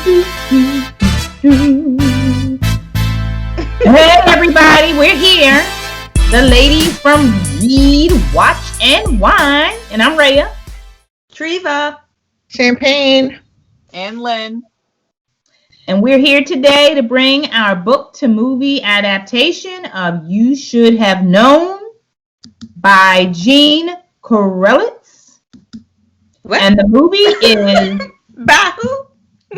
Hey everybody, we're here. The ladies from Read, Watch, and Wine. And I'm Rhea. Treva. Champagne. And Lynn. And we're here today to bring our book-to-movie adaptation of You Should Have Known by Jean Korelitz. What? And the movie is By who?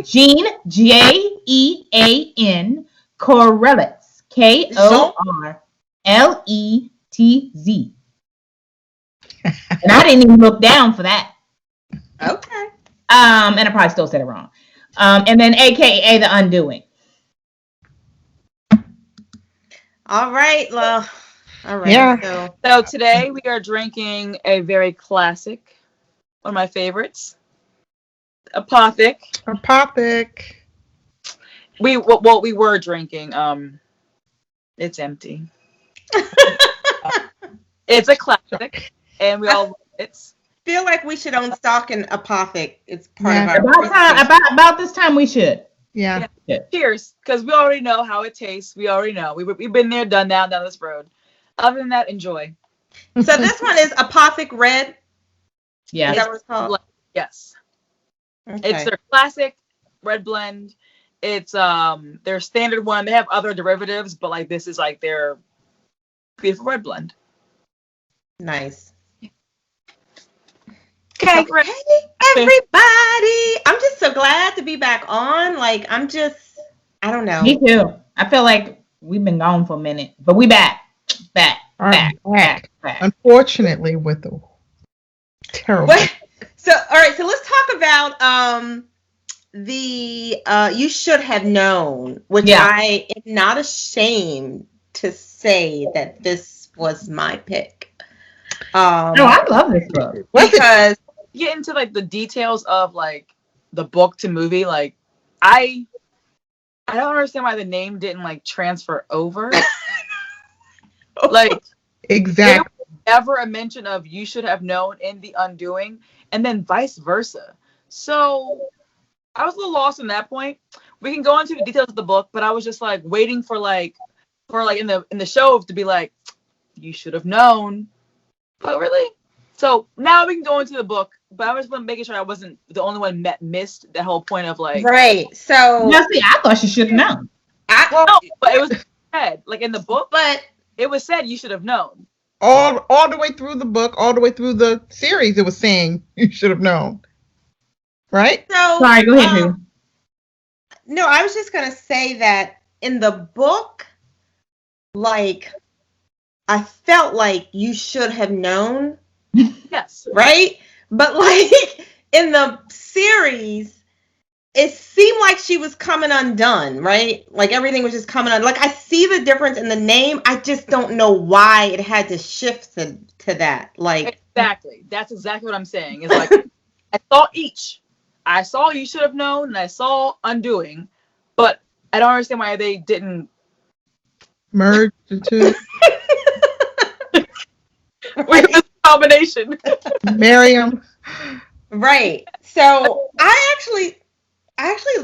Jean, Jean, Korelitz, Korletz. And I didn't even look down for that. Okay. And I probably still said it wrong. And then AKA The Undoing. All right. Well, all right. Yeah. So today we are drinking a very classic, one of my favorites, Apothic. We were drinking. It's empty. It's a classic, and we all love it. Feel like we should own stock in Apothic. It's part of our About this time we should. Yeah. Cheers, because we already know how it tastes. We already know. We've been there, done down this road. Other than that, enjoy. So this one is Apothic Red. Yeah. Is that what it's called? Yes. Okay. It's their classic red blend. It's their standard one. They have other derivatives, but like this is like their beautiful red blend. Nice. Okay, great. Hey, everybody. I'm just so glad to be back on. Like, I don't know. Me too. I feel like we've been gone for a minute, but we back. Back. Unfortunately, with the terrible. All right. So let's talk about the You Should Have Known, which I am not ashamed to say that this was my pick. No, I love this book. Because get into like the details of like the book to movie, like I don't understand why the name didn't like transfer over. Like Exactly. there was never a mention of You Should Have Known in The Undoing, and then vice versa. So I was a little lost in that point. We can go into the details of the book, but I was just like waiting for in the show to be like, you should have known. But really? So now we can go into the book, but I was making sure I wasn't the only one missed the whole point of like. right. So No, see, I thought she should have known. No, but it was said like in the book, but it was said you should have known. All the way through the book, all the way through the series, it was saying you should have known. Right? so Sorry, go ahead, Drew. no, I was just gonna say that in the book, like I felt like you should have known. Yes. Right? But like in the series, it seemed like she was coming undone, right? Like everything was just coming on. Like I see the difference in the name. I just don't know why it had to shift to that. Like Exactly. That's exactly what I'm saying. It's like I saw each. I saw You Should Have Known and I saw Undoing, but I don't understand why they didn't Merge the two. with this combination. Miriam. right. So I actually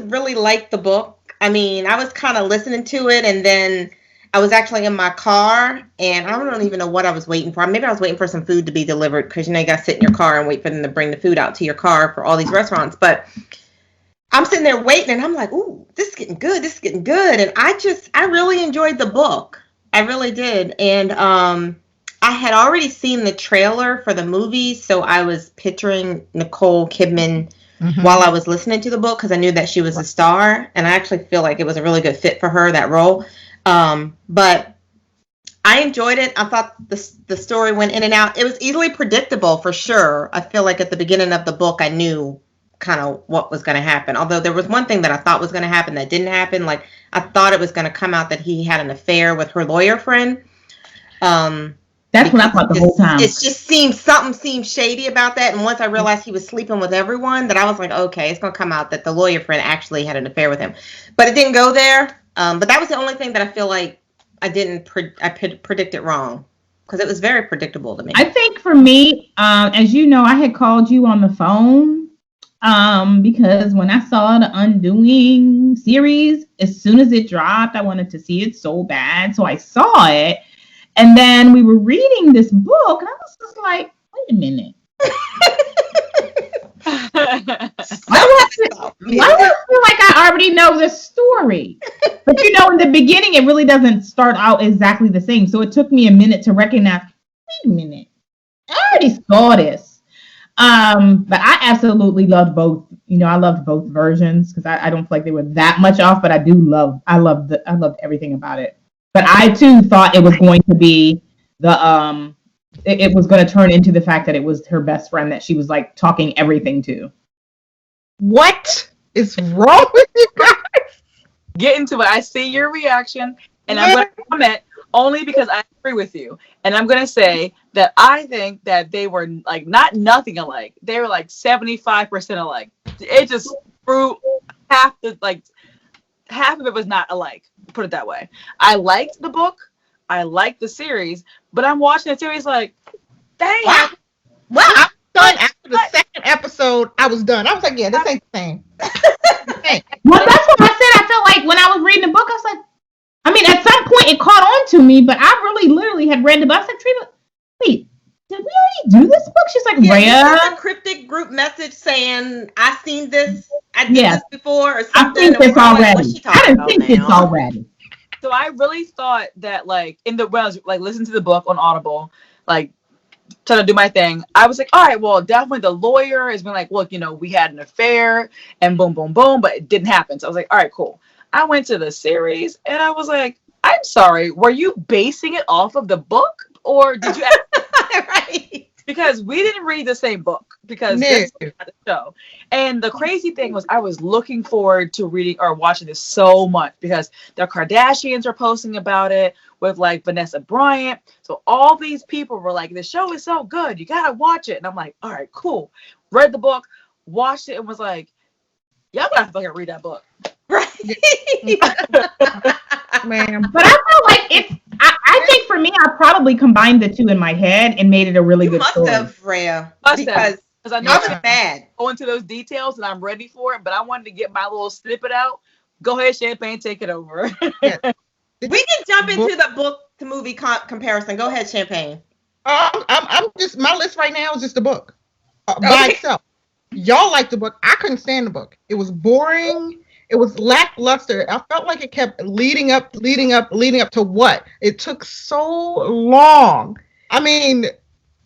really liked the book. I mean, I was kind of listening to it, and then I was actually in my car, and I don't even know what I was waiting for. Maybe I was waiting for some food to be delivered, because you got to sit in your car and wait for them to bring the food out to your car for all these restaurants. But I'm sitting there waiting, and I'm like, ooh, this is getting good. And I really enjoyed the book. I really did. And I had already seen the trailer for the movie, so I was picturing Nicole Kidman while I was listening to the book, because I knew that she was a star, and I actually feel like it was a really good fit for her, that role. But I enjoyed it. I thought the story went in and out. It was easily predictable, for sure. I feel like at the beginning of the book, I knew kind of what was going to happen. Although there was one thing that I thought was going to happen that didn't happen. Like I thought it was going to come out that he had an affair with her lawyer friend. That's what I thought the whole time. It just something seemed shady about that. And once I realized he was sleeping with everyone, that I was like, okay, it's going to come out that the lawyer friend actually had an affair with him. But it didn't go there. But that was the only thing that I feel like I predict it wrong, because it was very predictable to me. I think for me, as you know, I had called you on the phone Because when I saw the Undoing series, as soon as it dropped, I wanted to see it so bad. So I saw it. And then we were reading this book, and I was just like, wait a minute. Why do I feel like I already know this story? But in the beginning, it really doesn't start out exactly the same. So it took me a minute to recognize, wait a minute, I already saw this. But I absolutely loved both. I loved both versions because I don't feel like they were that much off, but I loved everything about it. But I too thought it was going to be it was going to turn into the fact that it was her best friend that she was like talking everything to. What is wrong with you guys? Get into it. I see your reaction, and I'm going to comment only because I agree with you. And I'm going to say that I think that they were like not nothing alike. They were like 75% alike. It just threw half of it was not alike. Put it that way. I liked the book. I liked the series, but I'm watching the series like, dang. Wow. I was done after the second episode. I was done. I was like, yeah, this ain't the same. Well, that's what I said. I felt like when I was reading the book, I was like, I mean, at some point it caught on to me, but I really literally had read the book. I said, Trina, wait, did we already do this book? She's like, Rhea. A cryptic group message saying, I seen this, I did this before, or something. I think this already. I didn't think this already. So I really thought that, like, when I was like listening to the book on Audible, like trying to do my thing, I was like, all right, well, definitely the lawyer has been like, look, we had an affair and boom, boom, boom, but it didn't happen. So I was like, all right, cool. I went to the series and I was like, I'm sorry, were you basing it off of the book or did you right? Because we didn't read the same book because this was the show. And the crazy thing was I was looking forward to reading or watching this so much because the Kardashians are posting about it with like Vanessa Bryant. So all these people were like, the show is so good. You got to watch it. And I'm like, all right, cool. Read the book, watched it and was like, y'all got to fucking read that book. Right. Man. But I feel like I think for me, I probably combined the two in my head and made it a really good story. Must have, Rhea. Because I know I was mad. Go into those details and I'm ready for it, but I wanted to get my little snippet out. Go ahead, Champagne, take it over. Yeah. We can jump into the book to movie comparison. Go ahead, Champagne. I'm just, my list right now is just the book by itself. Y'all like the book. I couldn't stand the book. It was boring. It was lackluster. I felt like it kept leading up to what? It took so long. I mean,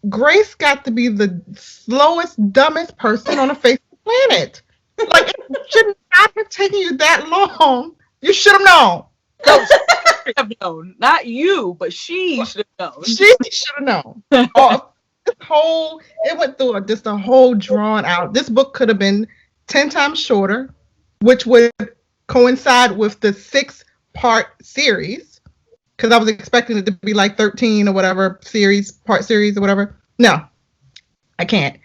Grace got to be the slowest, dumbest person on the face of the planet. Like, it should not have taken you that long. You should have known. No, she should have known. Not you, but she should have known. She should have known. It went through just a whole drawn out. This book could have been 10 times shorter, which would coincide with the 6-part series, because I was expecting it to be like 13 or whatever part series or whatever. No, I can't.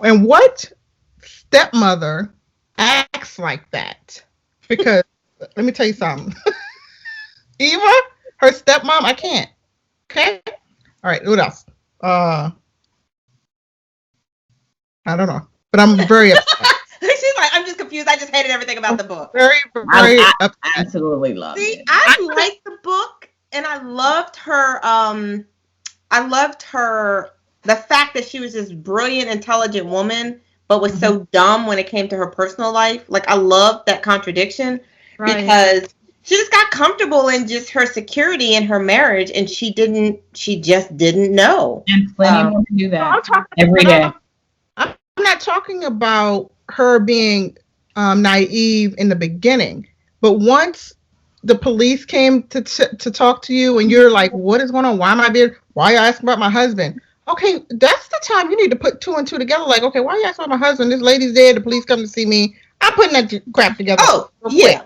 And what stepmother acts like that? Because let me tell you something. Eva, her stepmom, I can't. Okay? All right, what else? I don't know, but I'm very upset. She's like, I'm just confused. I just hated everything about the book. Very I absolutely loved it. I liked the book, and I loved her. The fact that she was this brilliant, intelligent woman, but was so dumb when it came to her personal life. Like, I loved that contradiction because she just got comfortable in just her security in her marriage, and she just didn't know. And plenty more to do that every day. I'm not talking about her being naive in the beginning, but once the police came to talk to you and you're like, what is going on? Why are you asking about my husband? Okay, that's the time you need to put 2 and 2 together. Like, okay, why are you asking about my husband? This lady's dead. The police come to see me. I'm putting that crap together. Oh, yeah.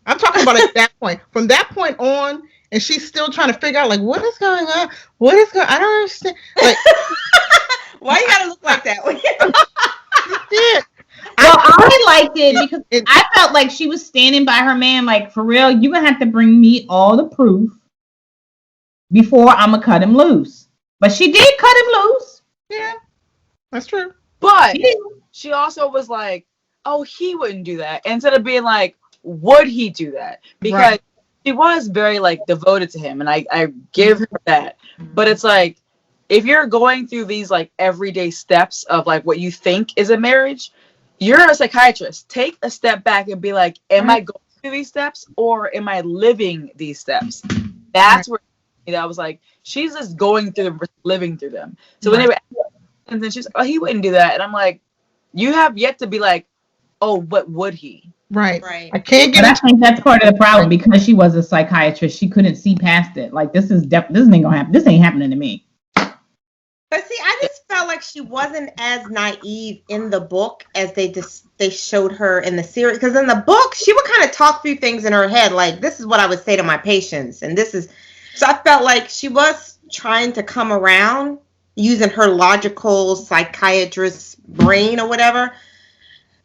I'm talking about at that point. From that point on, and she's still trying to figure out, like, what is going on? I don't understand. Like, why you gotta look like that? Yeah. Well, I liked it because I felt like she was standing by her man, like, for real, you're going to have to bring me all the proof before I'm going to cut him loose. But she did cut him loose. Yeah, that's true. But she also was like, oh, he wouldn't do that, instead of being like, would he do that? Because Right. she was very like devoted to him, and I give her that. But it's like, if you're going through these like everyday steps of like what you think is a marriage, you're a psychiatrist. Take a step back and be like, am I going through these steps, or am I living these steps? That's where I was like, she's just going through them, living through them. So when they were, and then she's, oh, he wouldn't do that, and I'm like, you have yet to be like, oh, but would he? Right. Right. I can't But get I into think that's part of the problem, because she was a psychiatrist. She couldn't see past it. Like, this ain't gonna happen. This ain't happening to me. But see, I just felt like she wasn't as naive in the book as they showed her in the series. Because in the book, she would kind of talk through things in her head, like, this is what I would say to my patients, and this is. So I felt like she was trying to come around using her logical psychiatrist brain or whatever.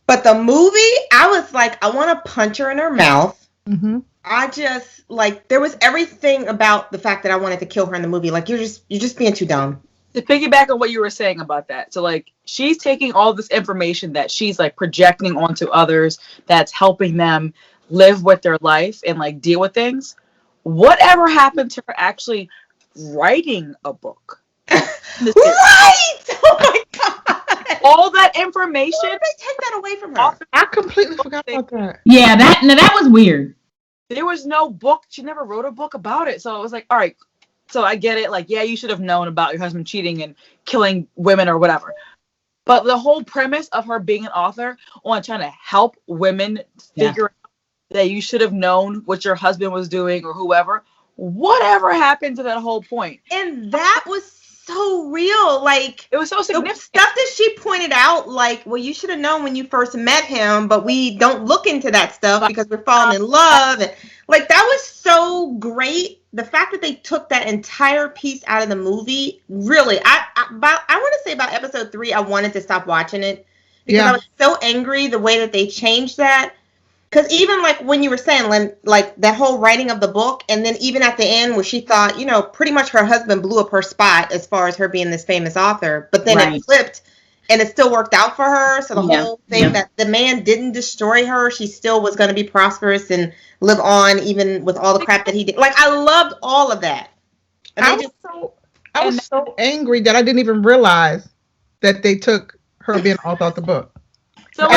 But the movie, I was like, I want to punch her in her mouth. Mm-hmm. I just like, there was everything about the fact that I wanted to kill her in the movie. Like, you're just being too dumb. To piggyback on what you were saying about that, so like, she's taking all this information that she's like projecting onto others, that's helping them live with their life and like deal with things. Whatever happened to her actually writing a book? Right! Oh my god! All that information. Why did they take that away from her? I completely forgot about that. Yeah, that was weird. There was no book. She never wrote a book about it. So it was like, all right, so I get it. Like, yeah, you should have known about your husband cheating and killing women or whatever. But the whole premise of her being an author on trying to help women figure out that you should have known what your husband was doing or whoever, whatever happened to that whole point? And that was so real. Like, It was so the significant. stuff that she pointed out, like, well, you should have known when you first met him, but we don't look into that stuff because we're falling in love. And like, that was so great. The fact that they took that entire piece out of the movie, really, I want to say about episode 3, I wanted to stop watching it because I was so angry the way that they changed that. Because even like when you were saying, like that whole writing of the book, and then even at the end where she thought, pretty much her husband blew up her spot as far as her being this famous author, but then it flipped and it still worked out for her. So the whole thing that the man didn't destroy her, she still was going to be prosperous and live on even with all the crap that he did. Like, I loved all of that. And I was so angry that I didn't even realize that they took her being author of the book. So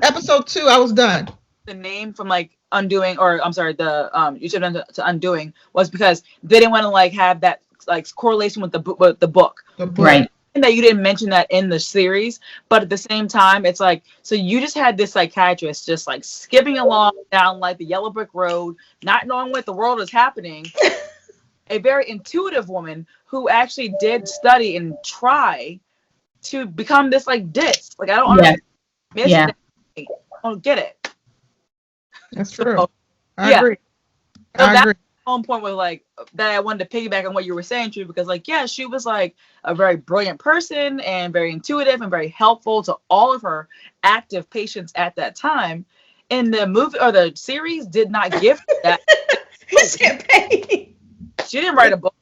episode 2, I was done. The name from like Undoing, or I'm sorry, the you should have done to Undoing, was because they didn't want to like have that like correlation with the book. Right. And that you didn't mention that in the series, but at the same time, it's like, so you just had this psychiatrist just like skipping along down like the yellow brick road, not knowing what the world is happening. A very intuitive woman who actually did study and try to become this like disc. Like, I don't understand. I don't get it. That's true. So, I agree. So I agree. One point was like that I wanted to piggyback on what you were saying, True, because like, yeah, she was like a very brilliant person and very intuitive and very helpful to all of her active patients at that time. And the movie or the series did not give her that. She didn't write a book.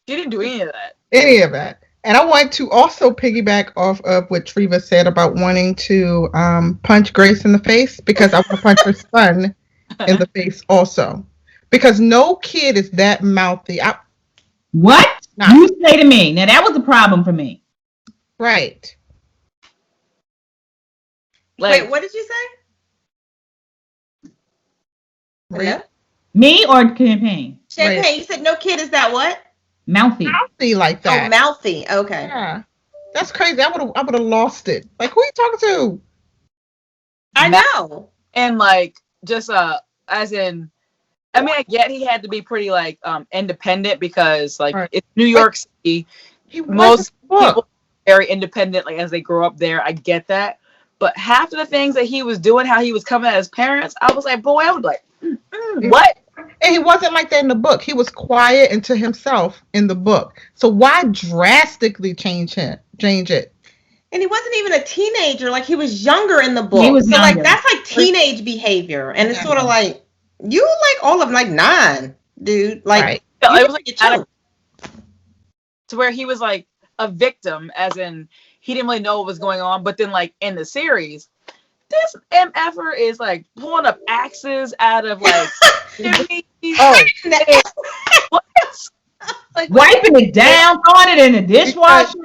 She didn't do any of that. And I want to also piggyback off of what Treva said about wanting to punch Grace in the face, because I want to punch her son in the face also. Because no kid is that mouthy. What? You say to me. Now, that was a problem for me. Right. Like, wait, what did you say? Hello? Me or Champagne? Champagne, right. You said no kid is that what? Mouthy. Mouthy like that. Oh, mouthy. Okay. Yeah. That's crazy. I would have lost it. Like, who are you talking to? I know. And like, just as in, I mean, I get he had to be pretty like independent, because like it's New York City. Most people are very independent, like as they grow up there. I get that. But half of the things that he was doing, how he was coming at his parents, I was like, boy, I was like, what? And he wasn't like that in the book. He was quiet and to himself in the book. So why drastically change it? And he wasn't even a teenager. Like, he was younger in the book. He was younger. Like, that's like teenage behavior. And it's sort of like, you like all of like 9, dude. Like, it was like to where he was like a victim, as in he didn't really know what was going on. But then like in the series, this MFer is like pulling up axes out of like chimneys. Oh, What? Like Wiping it down, throwing it in the dishwasher.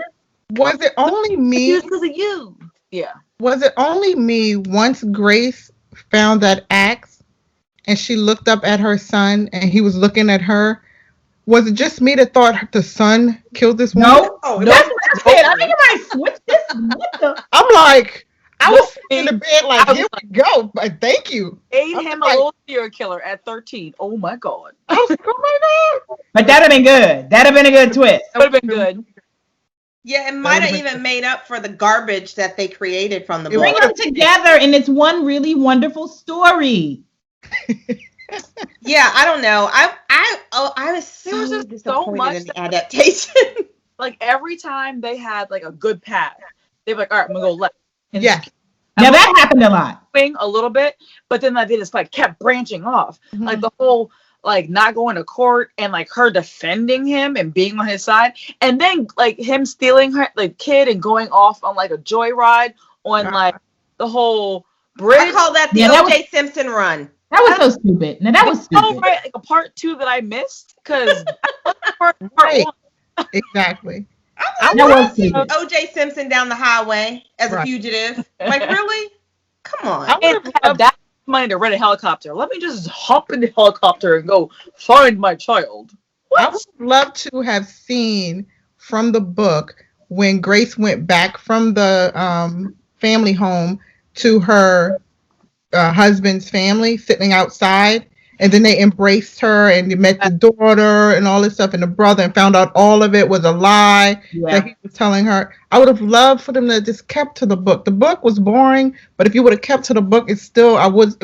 was it only me? Just because of you. Yeah. Was it only me once Grace found that axe and she looked up at her son and he was looking at her? Was it just me that thought the son killed this woman? No, Oh, that's what I said. I think I might switch this. What the? I'm like, I was No, sitting in the bed like, I was here we go, but thank you. Made I'm him like- a little serial killer at 13. Oh my God. I was like, oh my God. But that'd have been good. That'd have been a good twist. That would have been good. Yeah, it might have would've been even made up for the garbage that they created from the It book. Bring them together, and it's one really wonderful story. Yeah, I don't know. I was There was so just so disappointed much in the adaptation. Like every time they had like a good path, they were like, all right, I'm gonna go left. And Yes. Now that happened a lot. swing a little bit, but then they just like kept branching off. Like the whole like not going to court and like her defending him and being on his side, and then like him stealing her like kid and going off on like a joyride on like the whole bridge. I call that the Yeah, that O.J. Simpson run. That was so stupid. Now that was Oh, stupid. right, like a part 2 that I missed because part Right. 1. Exactly. I That want was to see stupid. O.J. Simpson down the highway as a Right. fugitive. Like, really? Come on. I And would have have that money to rent a helicopter. Let me just hop in the helicopter and go find my child. I would love to have seen from the book when Grace went back from the family home to her husband's family, sitting outside, and then they embraced her and they met the daughter and all this stuff and the brother, and found out all of it was a lie Yeah. that he was telling her. I would have loved for them to just kept to the book. The book was boring, but if you would have kept to the book, it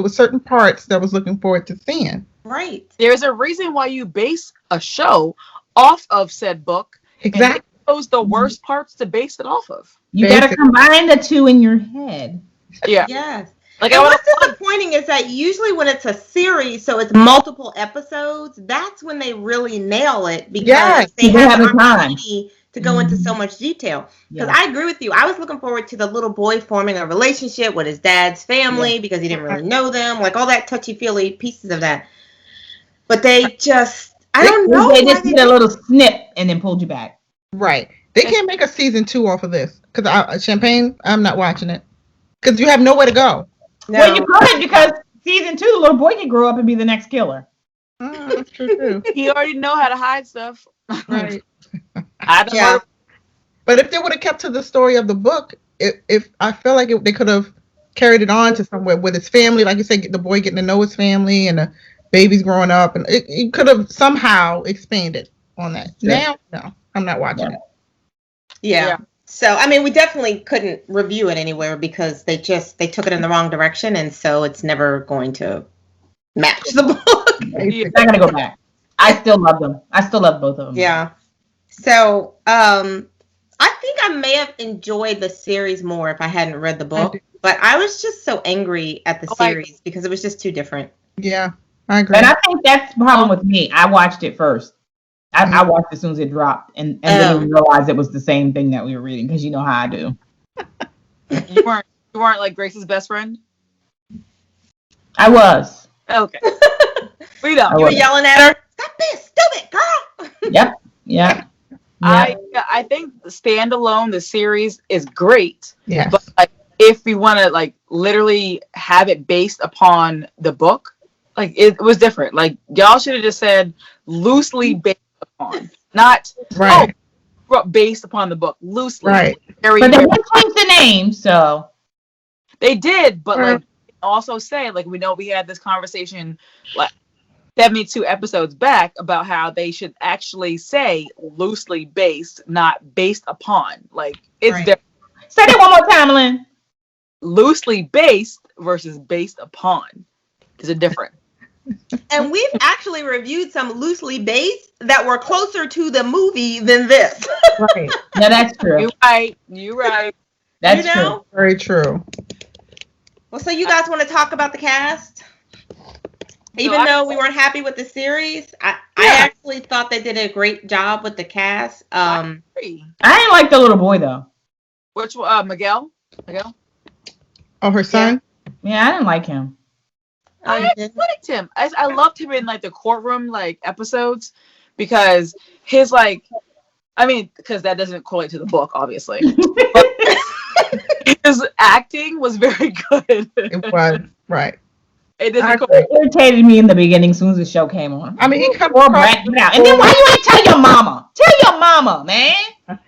was certain parts that I was looking forward to seeing. Right. There's a reason why you base a show off of said book. Exactly. And those the worst parts to base it off of. You gotta Basically. combine the two in your head. Yeah. Yes. Like And I would what's disappointing is that usually when it's a series, so it's multiple episodes, that's when they really nail it because Yes, they they have have the the time. opportunity to go into so much detail. Because Yeah. I agree with you. I was looking forward to the little boy forming a relationship with his dad's family because he didn't really know them, like all that touchy-feely pieces of that. But they just, I don't know. They why just did a little snip and then pulled you back. Right. They can't make a season 2 off of this because Champagne. I'm not watching it because you have nowhere to go. No. Well, you could because season 2, the little boy could grow up and be the next killer. That's true too. he already know how to hide stuff. Right. I don't Yeah. know. But if they would have kept to the story of the book, if I feel like they could have carried it on to somewhere with his family, like you said, the boy getting to know his family and the baby's growing up, and it could have somehow expanded on that. Sure. Now, no, I'm not watching it. Yeah. Yeah. So, I mean, we definitely couldn't review it anywhere because they took it in the wrong direction, and so it's never going to match the book. Yeah. I'm not gonna go back. I still love them. I still love both of them. Yeah. So, I think I may have enjoyed the series more if I hadn't read the book, but I was just so angry at the Oh, I- series because it was just too different. Yeah, I agree. And I think that's the problem with me. I watched it first. I watched it as soon as it dropped, and then realized it was the same thing that we were reading because you know how I do. You weren't like Grace's best friend? I was. Okay. We know. I You were was. yelling at her, "Stop being stupid, girl!" Yep. Yeah. I think the standalone, the series is great. Yes. But like, if we want to like literally have it based upon the book, like it was different. Like y'all should have just said loosely based upon, not Right. based upon the book. Loosely, Right. Very, But they very- did change the name, so they did, but Right. like also say like we know we had this conversation like 72 episodes back about how they should actually say loosely based, not based upon. Like it's Right. different. say that one more time, Lynn. Loosely based versus based upon is a different. And we've actually reviewed some loosely based that were closer to the movie than this. Right. No, that's true. You right. That's You know? true. Very true. Well, so you guys want to talk about the cast? Even I- though we weren't happy with the series, I Yeah. actually thought they did a great job with the cast. Agree. I ain't like the little boy though. Which Miguel? Miguel? Oh, her son? Yeah, I didn't like him. Oh, you I did? liked him. I loved him in like the courtroom like episodes because his like, I mean, because that doesn't correlate to the book, obviously. But his acting was very good. It was right. It I doesn't agree. correlate. It irritated me in the beginning as soon as the show came on. I mean, he comes Poor across. Brett, get out. And then why you ain't tell your mama? Tell your mama, man.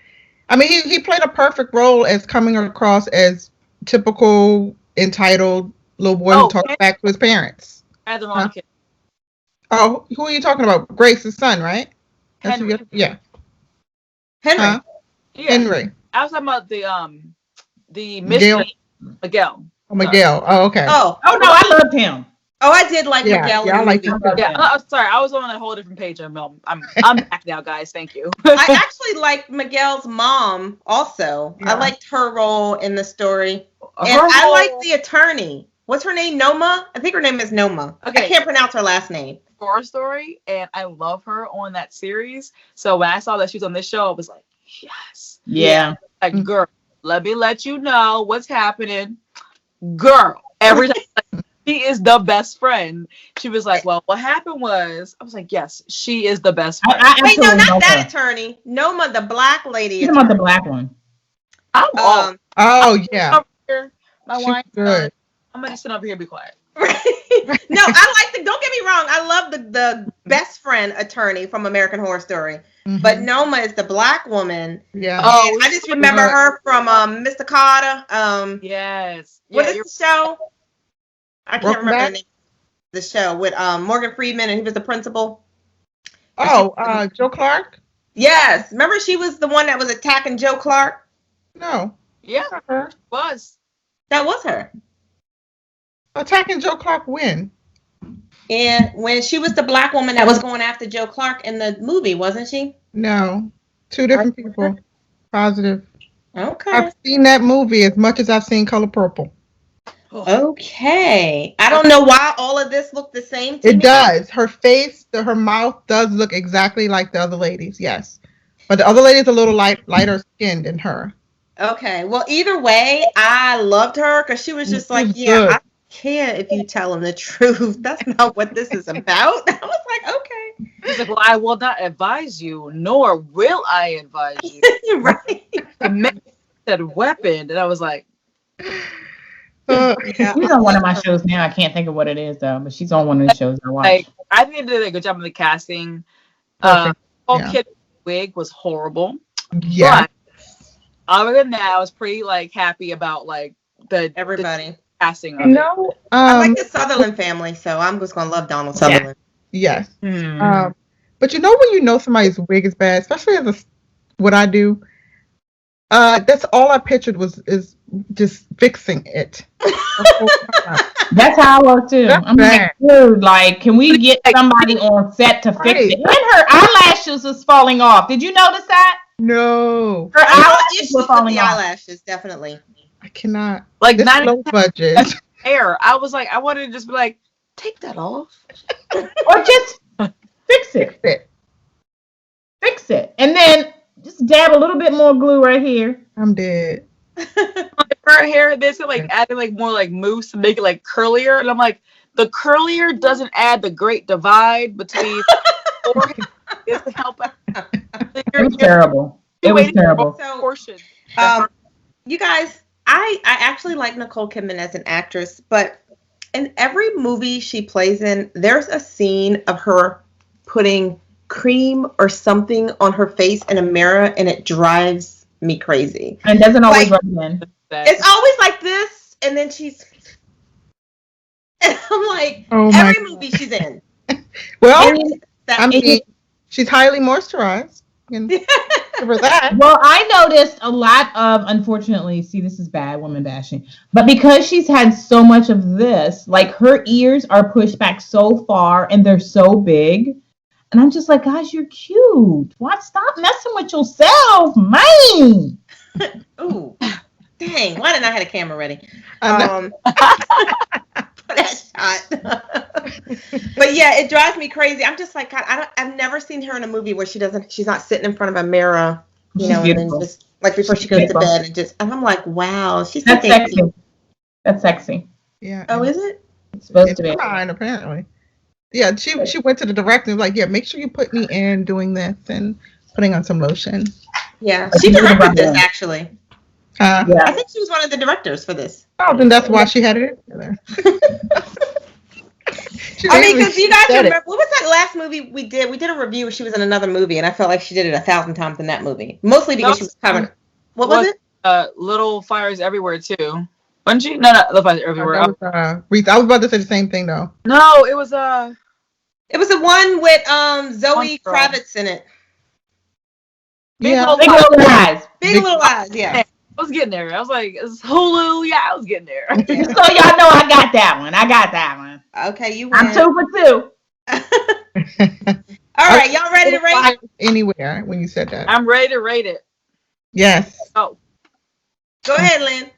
I mean, he played a perfect role as coming across as typical entitled little boy who talks back to his parents. I had the wrong kid. Oh, who are you talking about? Grace's son, right? That's who Henry. yeah. Henry. Huh? Yeah. Henry. I was talking about the Miguel. mystery Miguel. Oh, Miguel. Oh, okay. Oh, Oh no, I loved him. oh, I did like Yeah, Miguel yeah, I in the liked movie. him. Yeah, sorry, I was on a whole different page. I'm back now, guys. Thank you. I actually liked Miguel's mom also. Yeah. I liked her role in the story. And Her I whole- liked the attorney. What's her name? Noma? I think her name is Noma. Okay. I can't pronounce her last name. Horror Story, and I love her on that series. So when I saw that she was on this show, I was like, yes. Yeah. Like, girl, let me let you know what's happening. Girl, every time she is the best friend. She was like, well, what happened was, I was like, yes, she is the best friend. Wait, no, absolutely not love that her. attorney. Noma, the black lady. She's about the black one. I'm all Um, Oh, yeah. over here. My She's wine. good. I'm gonna sit over here and be quiet. no, I like the. Don't get me wrong. I love the best friend attorney from American Horror Story. Mhm. But Noma is the black woman. Yeah. Oh, And I just remember her from Mr. Carter. Yes. What Yeah, is you're the show? I can't Welcome remember Back? the name of the show with Morgan Freeman, and he was the principal. Oh, Joe Clark? Yes, remember she was the one that was attacking Joe Clark. No. yeah, Not her. was. That was her. Attacking Joe Clark when? And when she was the black woman that was going after Joe Clark in the movie, wasn't she? No. Two different people. Positive. Okay. I've seen that movie as much as I've seen Color Purple. Okay. I don't know why all of this looked the same to me. It does. Her face, her mouth does look exactly like the other ladies, yes. But the other lady's a little lighter skinned than her. Okay. Well, either way, I loved her because she was just like, She's yeah, good. I don't care if you tell him the truth. That's not what this is about. I was like, okay. She's like, well, I will not advise you, nor will I advise you. Right. to make that weapon. And I was like, Uh, Yeah. She's on one of my shows now. I can't think of what it is though, but she's on one of the shows I watch. like I think they did a good job of the casting. Perfect. Whole Yeah. kid wig was horrible. yeah. But other than that, I was pretty like happy about like the Everybody. casting of No. I like the Sutherland family, so I'm just going to love Donald Sutherland. Yes. Hmm. But you know when you know somebody's wig is bad, especially as what I do. That's all I pictured is just fixing it. That's how I was too. That's I'm bad. like, dude, like, can we get somebody on set to fix Right. it? And her eyelashes was falling off. Did you notice that? No, Her I saw eyelashes issues were with falling the off. eyelashes, definitely. I cannot. like It's not low budget. hair. I was like, I wanted to just be like, take that off. Or just fix it. It. Fix it. And then just dab a little bit more glue right here. I'm dead. Her hair, this like adding like more like mousse to make it like curlier, and I'm like, the curlier doesn't add the great divide between forehead. It doesn't help out. It was terrible. It was terrible. So, Portion. you guys, I actually like Nicole Kidman as an actress, but in every movie she plays in, there's a scene of her putting cream or something on her face in a mirror, and it drives me crazy. And it doesn't always Like- rub in. It's always like this, and then she's. And I'm like, Oh my every God. movie she's in. Well, That I mean, she's highly moisturized. And give her that. Well, I noticed a lot of, unfortunately, see, this is bad woman bashing, but because she's had so much of this, like her ears are pushed back so far and they're so big. And I'm just like, guys, you're cute. Why stop messing with yourself, man? Ooh, dang! Why didn't I have a camera ready? I know. For that shot. But yeah, it drives me crazy. I'm just like, God, I've never seen her in a movie where she's not sitting in front of a mirror, you She's know, and beautiful. then just like before she goes to Beautiful. bed and I'm like, wow, she's so That's sexy. cute. That's sexy. Yeah. Oh, is it? It's supposed It's to be. fine, apparently. Yeah, she went to the director and was like, yeah, make sure you put me in doing this and putting on some lotion. Yeah, she directed this actually. Yeah. I think she was one of the directors for this. Oh, then that's why she had it in there. I mean, because you guys remember, what was that last movie we did? We did a review. She was in another movie, and I felt like she did it 1,000 times in that movie. Mostly because she was covering. What was it? Little Fires Everywhere too. Wasn't she? No, Little Fires Everywhere. I was about to say the same thing though. No, it was It was the one with Zoe Kravitz in it. Big Little Lies. Big Little Lies, yeah. I was getting there. I was like, it's Hulu. Yeah, I was getting there. So y'all know I got that one. Okay, you win. I'm 2 for 2. All right, y'all ready to rate it? Anywhere when you said that. I'm ready to rate it. Yes. Oh. Go ahead, Lynn.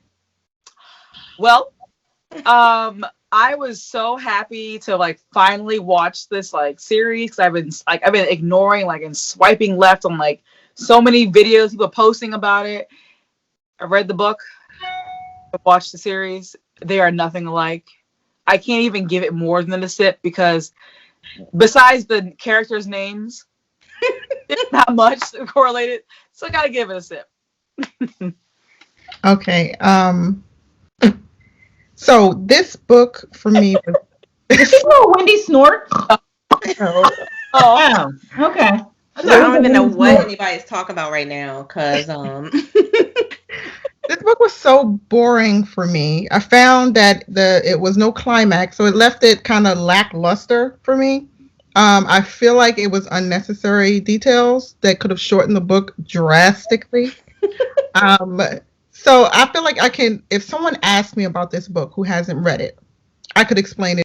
Well, I was so happy to like finally watch this like series. I've been ignoring and swiping left on like so many videos, people posting about it. I read the book, I watched the series. They are nothing alike. I can't even give it more than a sip because besides the characters' names, it's not much correlated. So I gotta give it a sip. Okay. So this book for me was. Did you know Wendy snort? Oh, okay. I don't even know what anybody's talking about right now, because this book was so boring for me. I found that it was no climax, so it left it kind of lackluster for me. I feel like it was unnecessary details that could have shortened the book drastically. So I feel like I can, if someone asked me about this book who hasn't read it, I could explain it.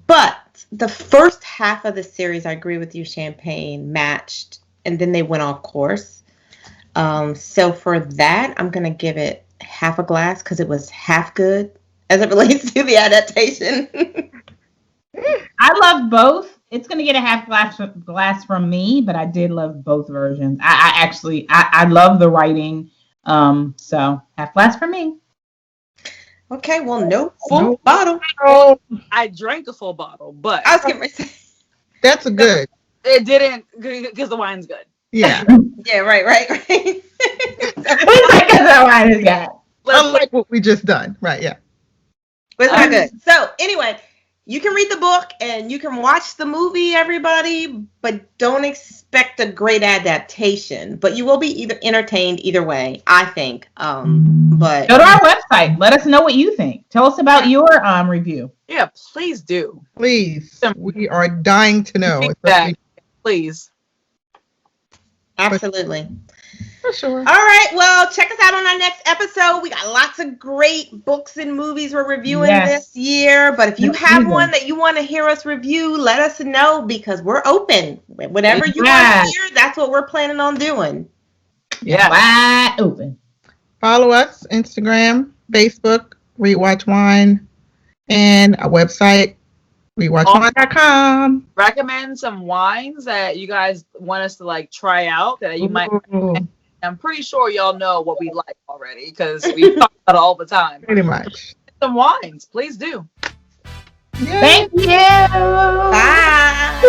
But the first half of the series, I agree with you, Champagne matched, and then they went off course. So for that, I'm gonna give it half a glass because it was half good as it relates to the adaptation. I love both. It's gonna get a half glass from me, but I did love both versions. I love the writing. So half glass for me. Okay, well, no full bottle. Oh, I drank a full bottle, but I was gonna say that's a good. it didn't because the wine's good. Yeah. Yeah, right. It's like the wine is good. Unlike what we just done. Right, yeah. But it's not good. So anyway, you can read the book and you can watch the movie, everybody, but don't expect a great adaptation. But you will be either entertained either way, I think. But go to our website. Let us know what you think. Tell us about your review. Yeah, please do. Please. We are dying to know. Feedback, please. Absolutely. For sure. All right. Well, check us out on our next episode. We got lots of great books and movies we're reviewing this year. But if you have one that you want to hear us review, let us know because we're open. Whatever you want to hear, that's what we're planning on doing. Yeah. Wide open. Follow us, Instagram, Facebook, Read Watch Wine, and our website, readwatchwine.com. Recommend some wines that you guys want us to try out that you might. I'm pretty sure y'all know what we like already because we talk about it all the time. Pretty much. Some wines, please do. Yeah. Thank you. Bye.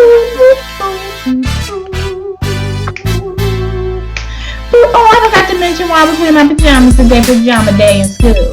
Oh, I forgot to mention why I was wearing my pajamas today, pajama day in school.